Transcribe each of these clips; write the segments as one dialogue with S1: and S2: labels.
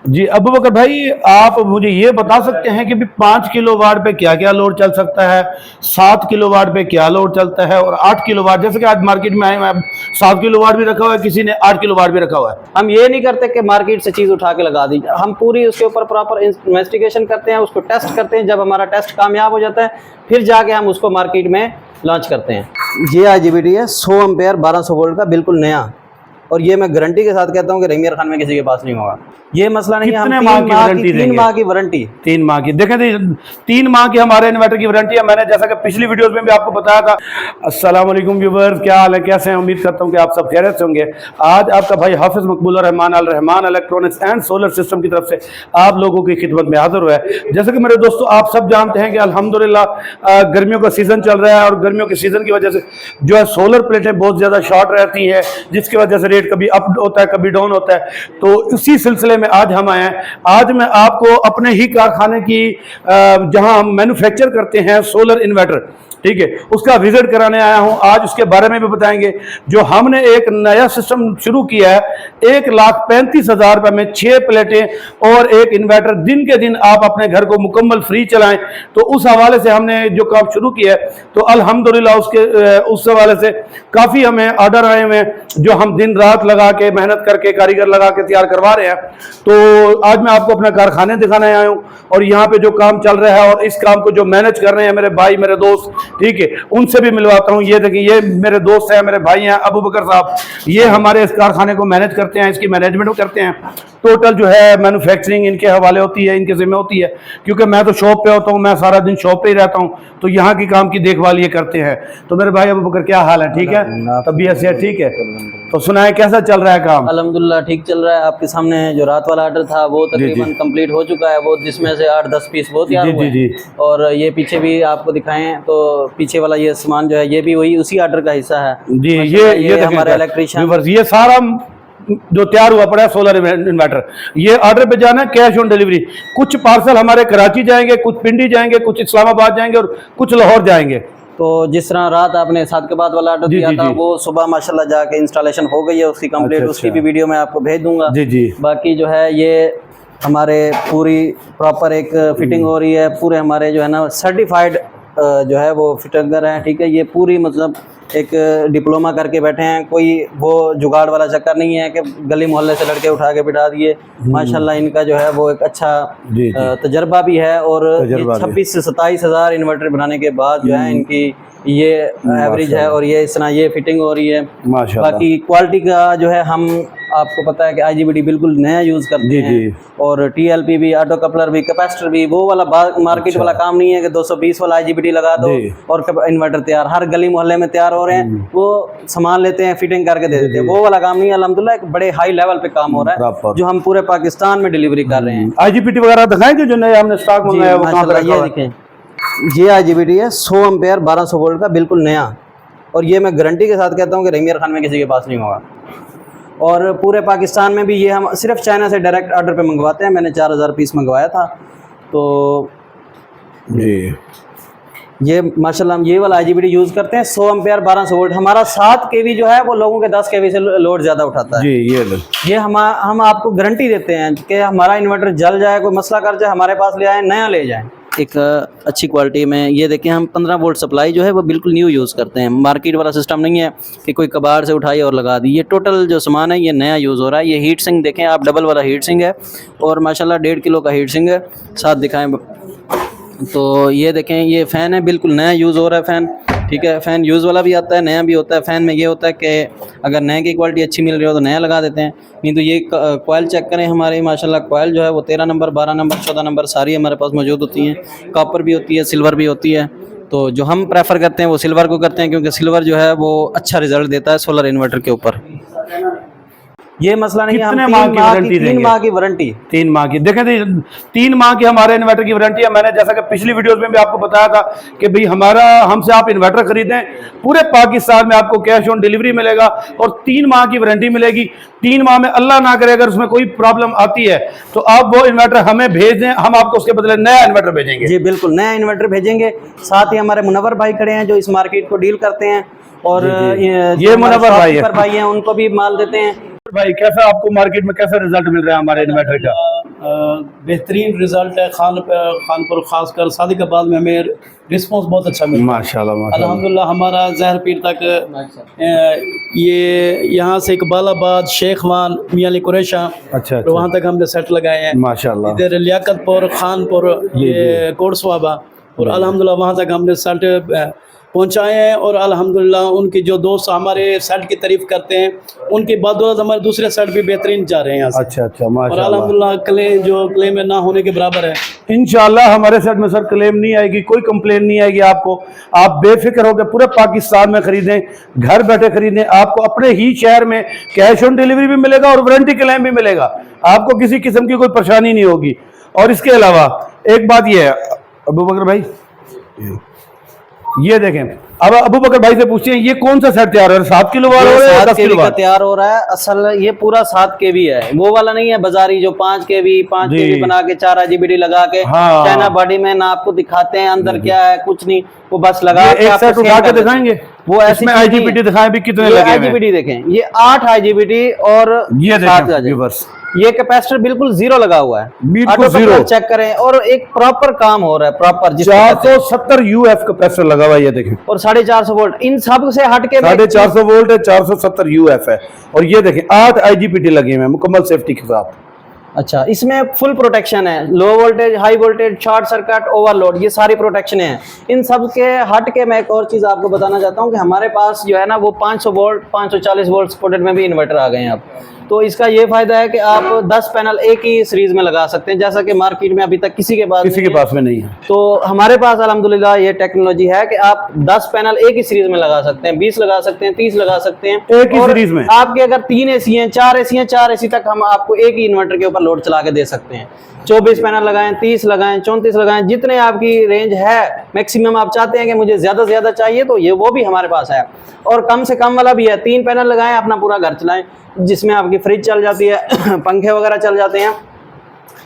S1: जी अबू बकर भाई, आप मुझे ये बता सकते हैं कि भी 5 किलोवाट पे क्या क्या लोड चल सकता है, 7 किलोवाट पे क्या लोड चलता है और 8 किलोवाट, जैसे कि आज मार्केट में आए हैं 7 किलोवाट भी रखा हुआ है, किसी ने 8 किलोवाट भी रखा हुआ है।
S2: हम ये नहीं करते कि मार्केट से चीज़ उठा के लगा दी, हम पूरी उसके ऊपर प्रॉपर इन्वेस्टिगेशन करते हैं, उसको टेस्ट करते हैं। जब हमारा टेस्ट कामयाब हो जाता है फिर जाके हम उसको मार्केट में लॉन्च करते हैं। ये IGBT है 100 एम्पेयर 1200 वोल्ट का, बिल्कुल नया, और ये मैं गारंटी के साथ कहता हूँ कि रंगीर खान में किसी के पास नहीं होगा। ये मसला नहीं है। हम 3 माह की वारंटी
S1: 3 माह की देखें, 3 माह की हमारे इन्वर्टर की वारंटी है। मैंने जैसा कि पिछली वीडियोस में भी आपको बताया था। अस्सलाम वालेकुम व्यूअर्स, क्या हाल है, कैसे हैं? उम्मीद करता हूं कि आप सब खैरियत से होंगे। आज आपका भाई Hafiz Maqbool Rahman Al Rahman electronics and solar system की तरफ से आप लोगों की खिदमत में हाजिर हुआ है। जैसे कि मेरे दोस्तों आप सब जानते हैं कि अल्हम्दुलिल्लाह गर्मियों का सीजन चल रहा है और गर्मियों के सीजन की वजह से जो है सोलर प्लेटें बहुत ज़्यादा शॉर्ट रहती है, जिसकी वजह से रेट कभी अप होता है कभी डाउन होता है। तो इसी सिलसिले में आज हम आए हैं। आज मैं आपको अपने ही कारखाने की जहां हम मैन्युफैक्चर करते हैं सोलर इन्वर्टर, ठीक है, उसका विजिट कराने आया हूं। आज उसके बारे में भी बताएंगे। जो हमने एक नया सिस्टम शुरू किया है, 1,35,000 रुपए में 6 प्लेटें और एक इन्वर्टर, दिन के दिन आप अपने घर को मुकम्मल फ्री चलाएं। तो उस हवाले से हमने जो काम शुरू किया है, तो अल्हम्दुलिल्लाह उस हवाले से काफ़ी हमें ऑर्डर आए हुए हैं, जो हम दिन रात लगा के मेहनत करके कारीगर लगा के तैयार करवा रहे हैं। तो आज मैं आपको अपना कारखाने दिखाने आया हूँ और यहाँ पे जो काम चल रहा है और इस काम को जो मैनेज कर रहे हैं मेरे भाई मेरे दोस्त, ठीक है, उनसे भी मिलवाता हूँ। ये देखिए, ये मेरे दोस्त हैं, मेरे भाई हैं, अबू बकर साहब। ये हमारे इस कारखाने को मैनेज करते हैं, इसकी मैनेजमेंट करते हैं। टोटल जो है मैन्युफैक्चरिंग इनके हवाले होती है, इनके जिम्मे होती है, क्योंकि मैं तो शॉप पे होता हूँ, मैं सारा दिन शॉप पे ही रहता हूँ। तो यहाँ की काम की देखभाल ये करते हैं। तो मेरे भाई अबू बकर, क्या हाल है? ठीक है, तबीयत से ठीक है? तो सुनाए कैसा चल रहा है काम?
S2: अल्हम्दुलिल्लाह ठीक चल रहा है। आपके सामने जो रात वाला ऑर्डर था वो तकरीबन कंप्लीट हो चुका है, वो जिसमें से 8-10 पीस वो तैयार हुए हैं। और ये पीछे भी आपको दिखाएं तो पीछे वाला ये सामान जो है ये भी वही उसी ऑर्डर का हिस्सा है
S1: जी। ये
S2: हमारे इलेक्ट्रीशियन,
S1: ये सारा जो तैयार हुआ पड़ा है सोलर इन्वर्टर, ये ऑर्डर पे जाना है, कैश ऑन डिलीवरी। कुछ पार्सल हमारे कराची जाएंगे, कुछ पिंडी जाएंगे, कुछ इस्लामाबाद जाएंगे और कुछ लाहौर जाएंगे।
S2: तो जिस तरह रात आपने सादकाबाद वाला ऑर्डर दिया था, वो सुबह माशाल्लाह जाके इंस्टॉलेशन हो गई है उसकी कंप्लीट। उसकी भी वीडियो मैं आपको भेज दूंगा।
S1: जी।
S2: बाकी जो है ये हमारे पूरी प्रॉपर एक फिटिंग हो रही है। पूरे हमारे जो है ना सर्टिफाइड जो है वो फिटर हैं, ठीक है। ये पूरी मतलब एक डिप्लोमा करके बैठे हैं, कोई वो जुगाड़ वाला चक्कर नहीं है कि गली मोहल्ले से लड़के उठा के बिठा दिए। माशाल्लाह इनका जो है वो एक अच्छा तजर्बा भी है। और 26 से 27 हज़ार इन्वर्टर बनाने के बाद जो है इनकी ये एवरेज है और ये इस तरह ये फिटिंग हो रही है। बाकी क्वालिटी का जो है हम आपको पता है कि IGBT बिल्कुल नया यूज़ करते हैं। और TLP भी, ऑटो कपलर भी, कैपेसिटर भी, वो वाला मार्केट वाला काम नहीं है कि 220 वाला IGBT लगा दो और इन्वर्टर तैयार। हर गली मोहल्ले में तैयार हो रहे हैं, वो सामान लेते हैं, फिटिंग करके दे देते हैं। वो वाला काम नहीं है। अल्हम्दुलिल्लाह एक बड़े हाई लेवल पे काम हो रहा है जो हम पूरे पाकिस्तान में डिलीवरी कर रहे हैं।
S1: IGBT वगैरह दिखाएंगे जो नया हमने स्टॉक मंगाया वो कहां पर?
S2: ये देखें, ये IGBT है 100 एम्पेयर 1200 वोल्ट का, बिल्कुल नया, और ये मैं गारंटी के साथ कहता हूँ कि रंगीर खान में किसी के पास नहीं होगा। और पूरे पाकिस्तान में भी ये हम सिर्फ चाइना से डायरेक्ट ऑर्डर पे मंगवाते हैं। मैंने 4000 पीस मंगवाया था। तो
S1: जी
S2: ये माशाल्लाह हम ये वाला IGBT यूज़ करते हैं 100 एम्पेयर 1200 वोल्ट। हमारा 7 kV जो है वो लोगों के 10 kV से लोड ज़्यादा उठाता है जी। ये हम आपको गारंटी देते हैं कि हमारा इन्वर्टर जल जाए, कोई मसला कर जाए, हमारे पास ले आए, नया ले जाएं एक अच्छी क्वालिटी में। ये देखिए, हम 15 वोल्ट सप्लाई जो है वो बिल्कुल न्यू यूज़ करते हैं। मार्केट वाला सिस्टम नहीं है कि कोई कबाड़ से उठाई और लगा दी। ये टोटल जो सामान है ये नया यूज़ हो रहा है। ये हीट सिंक देखें आप, डबल वाला हीट सिंक है और माशाल्लाह 1.5 किलो का हीट सिंक है। साथ दिखाएं तो ये देखें, ये फ़ैन है, बिल्कुल नया यूज़ हो रहा है फ़ैन, ठीक है। फ़ैन यूज़ वाला भी आता है, नया भी होता है। फ़ैन में ये होता है कि अगर नए की क्वालिटी अच्छी मिल रही हो तो नया लगा देते हैं, नहीं तो ये कॉयल चेक करें हमारे माशाल्लाह कॉयल जो है वो 13 नंबर 12 नंबर 14 नंबर सारी हमारे पास मौजूद होती हैं। कॉपर भी होती है, सिल्वर भी होती है। तो जो हम प्रेफर करते हैं वो सिल्वर को करते हैं, क्योंकि सिल्वर जो है वो अच्छा रिजल्ट देता है सोलर इन्वर्टर के ऊपर। ये मसला नहीं है। हम 3 माह की वारंटी
S1: 3 माह की देखें, 3 माह की हमारे इन्वर्टर की वारंटी है। मैंने जैसा कि पिछली वीडियोस में भी आपको बताया था कि भाई हमारा हमसे आप इन्वर्टर खरीदें, पूरे पाकिस्तान में आपको कैश ऑन डिलीवरी मिलेगा और 3 माह की वारंटी मिलेगी। 3 माह में अल्लाह ना करे अगर उसमें कोई प्रॉब्लम आती है तो आप वो इन्वर्टर हमें भेज दें, हम आपको उसके बदले नया इन्वर्टर भेजेंगे।
S2: जी बिल्कुल, नया इन्वर्टर भेजेंगे। साथ ही हमारे मुनव्वर भाई खड़े हैं जो इस मार्केट को डील करते हैं और ये मुनव्वर भाई हैं, उनको भी माल देते हैं।
S1: भाई कैसा आपको मार्केट में कैसा रिजल्ट मिल रहा है हमारे इन्वर्टर का?
S3: बेहतरीन रिजल्ट है। खानपुर खासकर सादिकाबाद में हमें रिस्पांस बहुत अच्छा मिला
S1: माशाल्लाह माशाल्लाह।
S3: अल्हम्दुलिल्लाह। हमारा जहर पीर तक ये यहाँ से इकबालाबाद, शेखवान, मियां अली कुरैशा,
S1: अच्छा
S3: तो वहाँ तक हमने सेट लगाए हैं।
S1: माशाल्लाह।
S3: इधर लियाकतपुर, खानपुर, ये कोटसवाबा, और अल्हम्दुलिल्लाह वहाँ तक हमने सेट पहुँचाए हैं। और अल्हम्दुलिल्लाह उनके जो दोस्त हमारे सेट की तारीफ करते हैं, उनकी बदौलत हमारे दूसरे सेट भी बेहतरीन जा रहे हैं यहाँ से।
S1: अच्छा अच्छा
S3: और
S1: माशाल्लाह।
S3: अल्हम्दुलिल्लाह क्लेम में ना होने के बराबर है।
S1: इंशाल्लाह हमारे सेट में सर क्लेम नहीं आएगी, कोई कंप्लेन नहीं आएगी आपको। आप बेफिक्र होकर पूरे पाकिस्तान में खरीदें, घर बैठे खरीदें, आपको अपने ही शहर में कैश ऑन डिलीवरी भी मिलेगा और वारंटी क्लेम भी मिलेगा। आपको किसी किस्म की कोई परेशानी नहीं होगी। और इसके अलावा एक बात यह है अबू बकर भाई, ये देखें, अब अबू बकर भाई से पूछते हैं ये कौन सा सेट तैयार हो रहा है? 7 किलो वाट हो रहा है या 10 किलो वाट
S2: तैयार हो रहा है? असल ये पूरा 7 kV है, वो वाला नहीं है बाजारी जो 5 kV बना के 4 IGBT लगा के चाइना बॉडी में ना आपको दिखाते हैं अंदर क्या है, कुछ नहीं, वो बस लगा के
S1: एक सेट उठा के दिखाएंगे।
S2: वो ऐसे
S1: IGBT दिखाएं भी कितने लगे हैं।
S2: IGBT देखें, ये 8 IGBT और
S1: ये देखें,
S2: ये कैपेसिटर बिल्कुल जीरो लगा हुआ है,
S1: बिल्कुल जीरो।
S2: चेक करें, और एक प्रॉपर काम हो रहा है, प्रॉपर
S1: 470 UF कैपेसिटर लगा हुआ है, ये देखें,
S2: और 450 वोल्ट। इन सब से हट के
S1: 450 वोल्ट है, 470 UF है। और ये देखें 8 IGBT लगे हुए हैं मुकम्मल सेफ्टी के साथ।
S2: अच्छा, इसमें फुल प्रोटेक्शन है, low voltage, high voltage, short circuit, overload, ये सारी प्रोटेक्शन है। इन सब के हट के मैं एक और चीज़ आपको बताना चाहता हूँ कि हमारे पास जो है ना वो 500 वोल्ट 540 वोल्ट सपोर्टेड में भी इन्वर्टर आ गए हैं अब। तो इसका ये फायदा है कि आप 10 पैनल एक ही सीरीज में लगा सकते हैं, जैसा कि मार्केट में अभी तक किसी के पास में नहीं है। तो हमारे पास अल्हम्दुलिल्लाह ये टेक्नोलॉजी है कि आप 10 पैनल एक ही सीरीज में लगा सकते हैं, 20 लगा सकते हैं, 30 लगा सकते हैं
S1: एक ही सीरीज में।
S2: आपके अगर 3 AC हैं, 4 AC हैं, 4 AC तक हम आपको एक ही इन्वर्टर के ऊपर लोड चला के दे सकते हैं। 24 पैनल लगाएं, 30 लगाएं, 34 लगाएं, जितने आपकी रेंज है मैक्सिमम आप चाहते हैं कि मुझे ज्यादा से ज्यादा चाहिए, तो ये वो भी हमारे पास है। और कम से कम वाला भी है, 3 पैनल लगाएं, अपना पूरा घर चलाएं, जिसमें आपकी फ्रिज चल जाती है, पंखे वगैरह चल जाते हैं।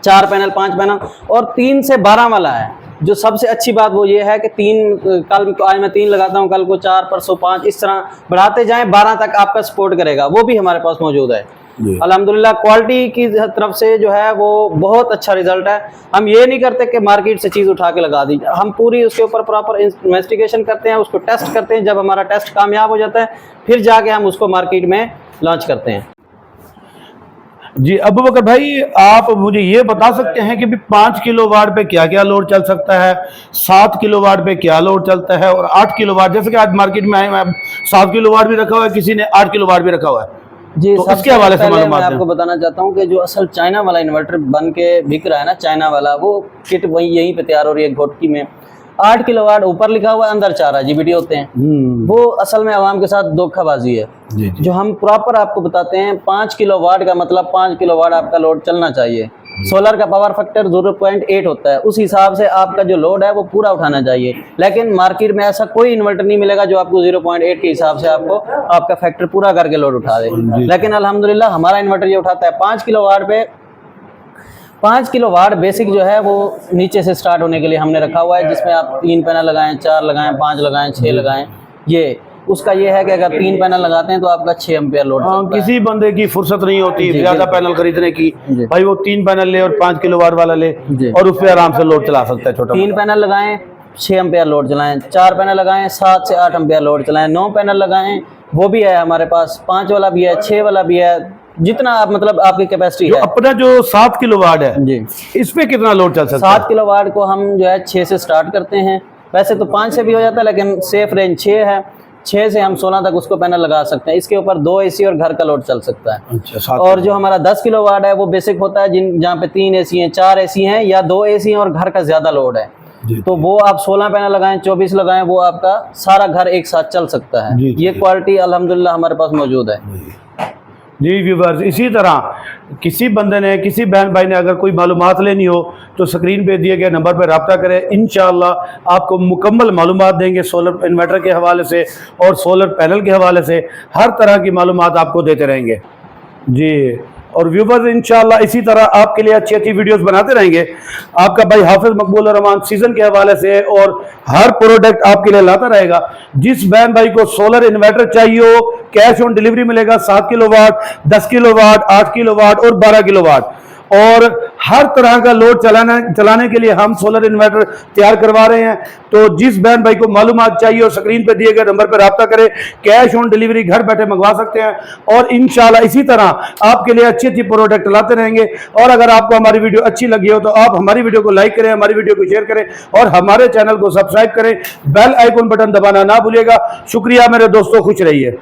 S2: 4 पैनल, 5 पैनल, और 3 से 12 वाला है। जो सबसे अच्छी बात वो ये है कि 3 कल आज मैं 3 लगाता हूँ, कल को 4, परसों 5, इस तरह बढ़ाते जाएं, 12 तक आपका सपोर्ट करेगा, वो भी हमारे पास मौजूद है। अल्हम्दुलिल्लाह क्वालिटी की तरफ से जो है वो बहुत अच्छा रिजल्ट है। हम ये नहीं करते कि मार्केट से चीज़ उठा के लगा दी, हम पूरी उसके ऊपर प्रॉपर इन्वेस्टिगेशन करते हैं, उसको टेस्ट करते हैं। जब हमारा टेस्ट कामयाब हो जाता है फिर जाके हम उसको मार्केट में लॉन्च करते हैं।
S1: जी अबू बकर भाई, आप मुझे ये बता सकते हैं कि 5 किलोवाट पे क्या क्या लोड चल सकता है, 7 किलोवाट पे क्या लोड चलता है, और 8 किलोवाट, जैसे कि आज मार्केट में आए 7 किलोवाट भी रखा हुआ है, किसी ने 8 किलोवाट भी रखा हुआ है।
S2: जी,
S1: तो इसके हवाले से
S2: मैं आपको बताना चाहता हूँ कि जो असल चाइना वाला इन्वर्टर बन के बिक रहा है ना, चाइना वाला, वो किट वही यहीं पे तैयार हो रही है घोटकी में। 8 किलोवाट ऊपर लिखा हुआ है, अंदर 4 IGBT होते हैं। वो असल में आवाम के साथ धोखाबाजी है। जो हम प्रॉपर आपको बताते हैं, 5 किलोवाट का मतलब 5 किलोवाट आपका लोड चलना चाहिए। सोलर का पावर फैक्टर 0.8 होता है, उस हिसाब से आपका जो लोड है वो पूरा उठाना चाहिए। लेकिन मार्केट में ऐसा कोई इन्वर्टर नहीं मिलेगा जो आपको 0.8 के हिसाब से आपको आपका फैक्टर पूरा करके लोड उठा दे। लेकिन अल्हम्दुलिल्लाह हमारा इन्वर्टर ये उठाता है 5 किलोवाट पे। 5 किलोवाट बेसिक जो है वो नीचे से स्टार्ट होने के लिए हमने रखा हुआ है, जिसमें आप 3 पैनल लगाएं, 4 लगाएं, 5 लगाएं, 6 लगाएं। ये उसका ये है कि अगर 3 पैनल लगाते हैं तो आपका 6 एम्पियर लोड चलता है।
S1: किसी बंदे की फुर्सत नहीं होती ज्यादा पैनल खरीदने की, भाई वो 3 पैनल ले और 5 किलोवाट वाला ले और उस पर आराम से लोड चला सकता है। छोटा
S2: 3 पैनल लगाएं, 6 एम्पियर लोड चलाएं, 4 पैनल लगाएं, 7 से 8 एम्पियर लोड चलाएं, 9 पैनल लगाएं, वो भी है हमारे पास, 5 वाला भी है, 6 वाला भी है, जितना आप मतलब आपकी कैपेसिटी है।
S1: अपना जो 7 किलोवाट है
S2: जी,
S1: इस पे कितना लोड चल सकता है?
S2: 7 किलोवाट को हम जो है 6 से स्टार्ट करते हैं। वैसे तो 5 से भी हो जाता है, लेकिन सेफ रेंज 6 है। 6 से हम 16 तक उसको पैनल लगा सकते हैं। इसके ऊपर 2 AC और घर का लोड चल सकता है।
S1: अच्छा,
S2: और जो हमारा 10 किलोवाट है वो बेसिक होता है, जहाँ पे 3 AC हैं, 4 AC हैं, या 2 AC हैं और घर का ज्यादा लोड है, तो वो आप 16 पैनल लगाएं, 24 लगाएं, वो आपका सारा घर एक साथ चल सकता है। ये क्वालिटी अल्हम्दुलिल्लाह हमारे पास मौजूद है।
S1: जी व्यूवर्स, इसी तरह किसी बंदे ने, किसी बहन भाई ने अगर कोई मालूमात लेनी हो तो स्क्रीन पे दिए गए नंबर पर रब्ता करें। इंशाअल्लाह आपको मुकम्मल मालूमात देंगे सोलर इन्वर्टर के हवाले से और सोलर पैनल के हवाले से, हर तरह की मालूमात आपको देते रहेंगे। जी, और व्यूवर्स इंशाअल्लाह इसी तरह आपके लिए अच्छी अच्छी वीडियोस बनाते रहेंगे। आपका भाई हाफिज मकबूल रहमान सीजन के हवाले से और हर प्रोडक्ट आपके लिए लाता रहेगा। जिस बहन भाई को सोलर इन्वर्टर चाहिए हो, कैश ऑन डिलीवरी मिलेगा। 7 किलोवाट, 10 किलोवाट, 8 किलोवाट और 12 किलोवाट, और हर तरह का लोड चलाने के लिए हम सोलर इन्वर्टर तैयार करवा रहे हैं। तो जिस बहन भाई को मालूमात चाहिए और स्क्रीन पर दिए गए नंबर पर रब्ता करें, कैश ऑन डिलीवरी घर बैठे मंगवा सकते हैं। और इंशाल्लाह इसी तरह आपके लिए अच्छी अच्छी प्रोडक्ट लाते रहेंगे। और अगर आपको हमारी वीडियो अच्छी लगी हो तो आप हमारी वीडियो को लाइक करें, हमारी वीडियो को शेयर करें और हमारे चैनल को सब्सक्राइब करें। बेल आइकन बटन दबाना ना भूलिएगा। शुक्रिया मेरे दोस्तों, खुश रहिए।